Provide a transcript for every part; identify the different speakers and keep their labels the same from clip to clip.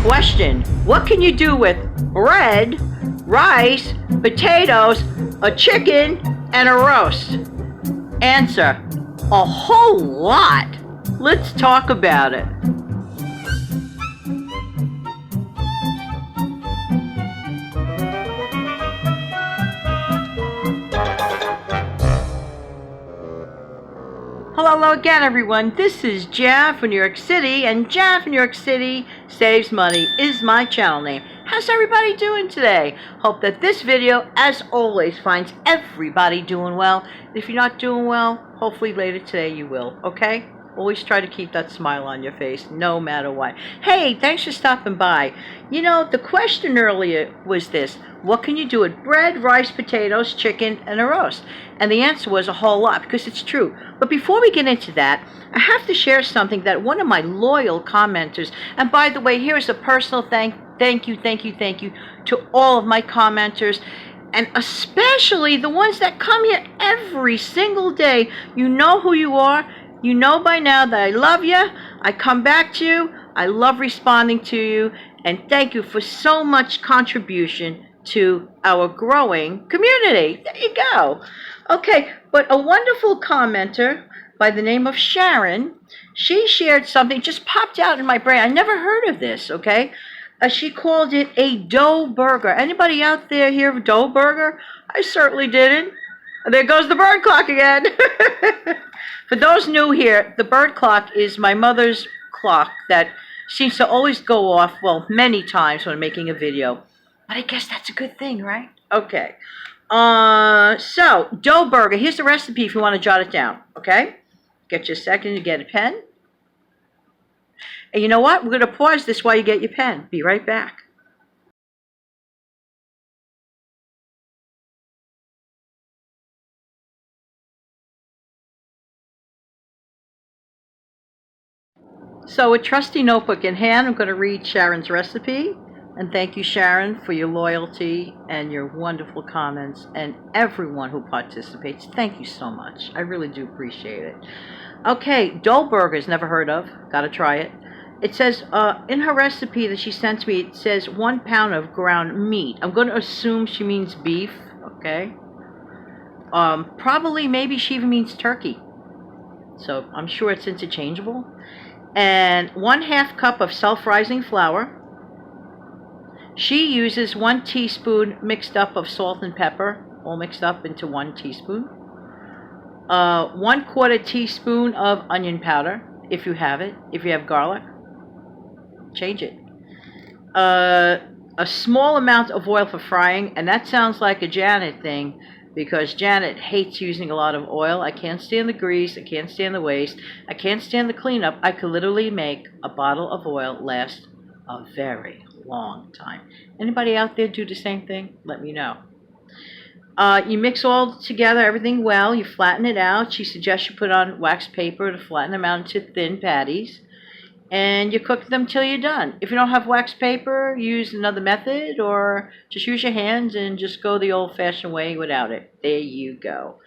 Speaker 1: Question: what can you do with bread, rice, potatoes, a chicken, and a roast? Answer: a whole lot. Let's talk about it. Hello again, everyone. This is Jan from New York City, and Jan from New York City Saves Money is my channel name. How's everybody doing today? Hope that this video, as always, finds everybody doing well. If you're not doing well, hopefully later today you will, okay? Always try to keep that smile on your face, no matter what. Hey, thanks for stopping by. You know, the question earlier was this: what can you do with bread, rice, potatoes, chicken, and a roast? And the answer was a whole lot, because it's true. But before we get into that, I have to share something that one of my loyal commenters, and by the way, here's a personal thank you to all of my commenters, and especially the ones that come here every single day. You know who you are. You know by now that I love you. I come back to you. I love responding to you. And thank you for so much contribution to our growing community. There you go. Okay, but a wonderful commenter by the name of Sharon, she shared something, just popped out in my brain. I never heard of this, okay? She called it a dough burger. Anybody out there hear of dough burger? I certainly didn't. There goes the bird clock again. For those new here, the bird clock is my mother's clock that seems to always go off, well, many times when I'm making a video. But I guess that's a good thing, right? Okay. So, dough burger. Here's the recipe if you want to jot it down, okay? Get you a second to get a pen. And you know what? We're going to pause this while you get your pen. Be right back. So with trusty notebook in hand, I'm going to read Sharon's recipe. And thank you, Sharon, for your loyalty and your wonderful comments, and everyone who participates. Thank you so much. I really do appreciate it. Okay, dough burgers, never heard of. Got to try it. It says, in her recipe that she sent me, it says 1 pound of ground meat. I'm going to assume she means beef, okay? Probably, maybe she even means turkey. So I'm sure it's interchangeable. And 1/2 cup of self-rising flour. She uses 1 teaspoon mixed up of salt and pepper, all mixed up into 1 teaspoon. 1/4 teaspoon of onion powder, if you have it. If you have garlic, change it. A small amount of oil for frying, and that sounds like a Janet thing, because Janet hates using a lot of oil. I can't stand the grease. I can't stand the waste. I can't stand the cleanup. I could literally make a bottle of oil last a very long time. Anybody out there do the same thing? Let me know. You mix all together, everything well. You flatten it out. She suggests you put on wax paper to flatten them out into thin patties. And you cook them till you're done. If you don't have wax paper, use another method, or just use your hands and just go the old-fashioned way without it. There you go.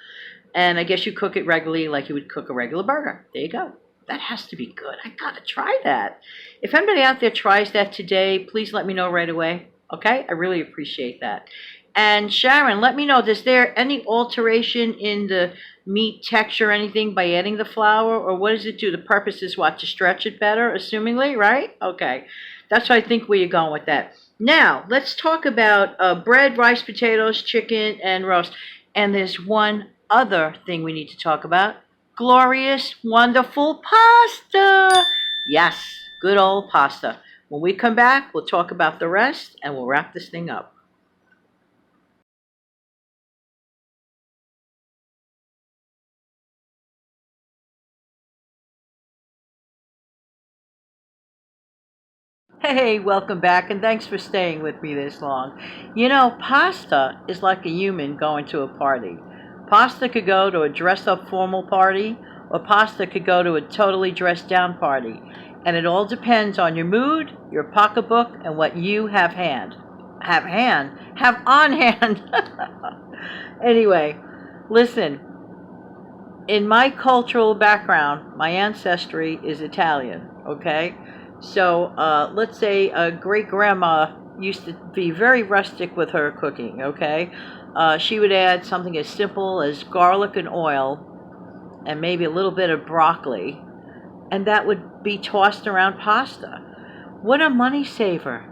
Speaker 1: And I guess you cook it regularly like you would cook a regular burger. There you go. That has to be good. I gotta try that. If anybody out there tries that today, please let me know right away. Okay? I really appreciate that. And Sharon, let me know, is there any alteration in the meat texture or anything by adding the flour, or what does it do? The purpose is what? To stretch it better, assumingly, right? Okay. That's what I think where you're going with that. Now, let's talk about bread, rice, potatoes, chicken, and roast. And there's one other thing we need to talk about. Glorious, wonderful pasta. Yes, good old pasta. When we come back, we'll talk about the rest, and we'll wrap this thing up. Hey, welcome back, and thanks for staying with me this long. You know, pasta is like a human going to a party. Pasta could go to a dressed-up formal party, or pasta could go to a totally dressed-down party. And it all depends on your mood, your pocketbook, and what you have on hand. Anyway, listen, in my cultural background, my ancestry is Italian, okay? So let's say great grandma used to be very rustic with her cooking, okay? She would add something as simple as garlic and oil and maybe a little bit of broccoli, and that would be tossed around pasta. What a money saver.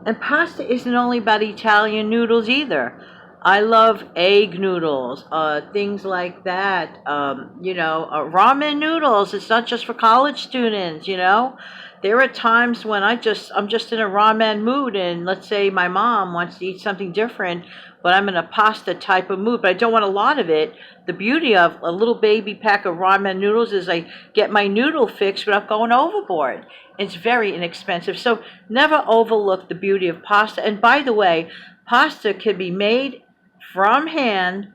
Speaker 1: And pasta isn't only about Italian noodles either. I love egg noodles, things like that. Ramen noodles. It's not just for college students, you know. There are times when I'm just in a ramen mood, and let's say my mom wants to eat something different, but I'm in a pasta type of mood, but I don't want a lot of it. The beauty of a little baby pack of ramen noodles is I get my noodle fix without going overboard. It's very inexpensive, so never overlook the beauty of pasta. And by the way, pasta can be made from hand,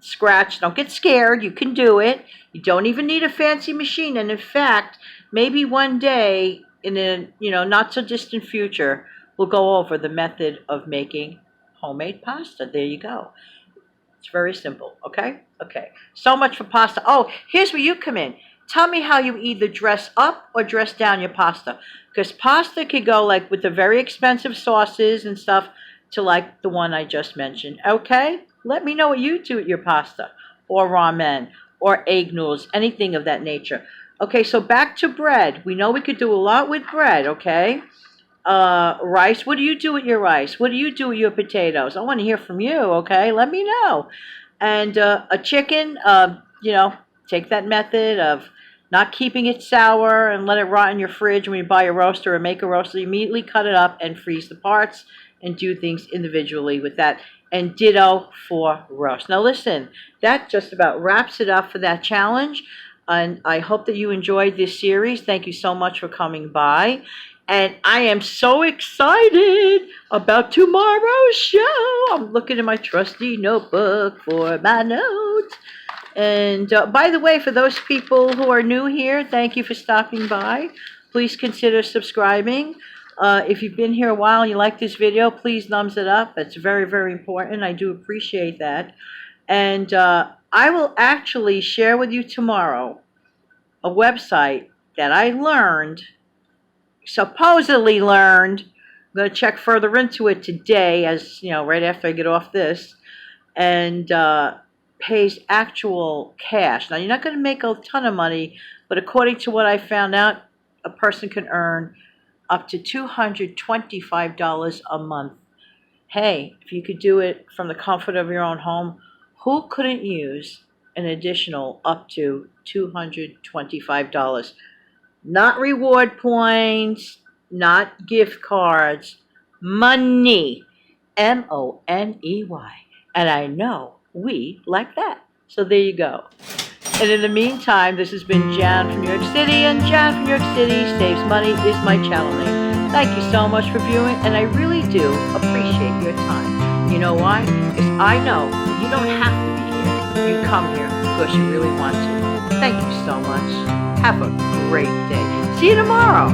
Speaker 1: scratch. Don't get scared. You can do it. You don't even need a fancy machine. And in fact, maybe one day in a not so distant future, we'll go over the method of making homemade pasta. There you go. It's very simple. Okay. So much for pasta. Oh, here's where you come in. Tell me how you either dress up or dress down your pasta, because pasta could go like with the very expensive sauces and stuff to like the one I just mentioned. Okay? Let me know what you do with your pasta or ramen or egg noodles, anything of that nature. Okay, so back to bread. We know we could do a lot with bread, okay? Rice, what do you do with your rice? What do you do with your potatoes? I want to hear from you, okay? Let me know. And a chicken, take that method of not keeping it sour and let it rot in your fridge when you buy a roaster or make a roaster. Immediately cut it up and freeze the parts and do things individually with that. And ditto for roast. Now listen, that just about wraps it up for that challenge. And I hope that you enjoyed this series. Thank you so much for coming by. And I am so excited about tomorrow's show. I'm looking in my trusty notebook for my notes. And by the way, for those people who are new here, thank you for stopping by. Please consider subscribing. If you've been here a while and you like this video, please thumbs it up. It's very, very important. I do appreciate that. And I will actually share with you tomorrow a website that I supposedly learned. I'm going to check further into it today, as right after I get off this, and pays actual cash. Now, you're not going to make a ton of money, but according to what I found out, a person can earn up to $225 a month. Hey, if you could do it from the comfort of your own home, who couldn't use an additional up to $225? Not reward points, not gift cards, money, M-O-N-E-Y. And I know we like that. So there you go. And in the meantime, this has been Jan from New York City, and Jan from New York City Saves Money is my channel name. Thank you so much for viewing, and I really do appreciate your time. You know why? Because I know you don't have to be here. You come here because you really want to. Thank you so much. Have a great day. See you tomorrow.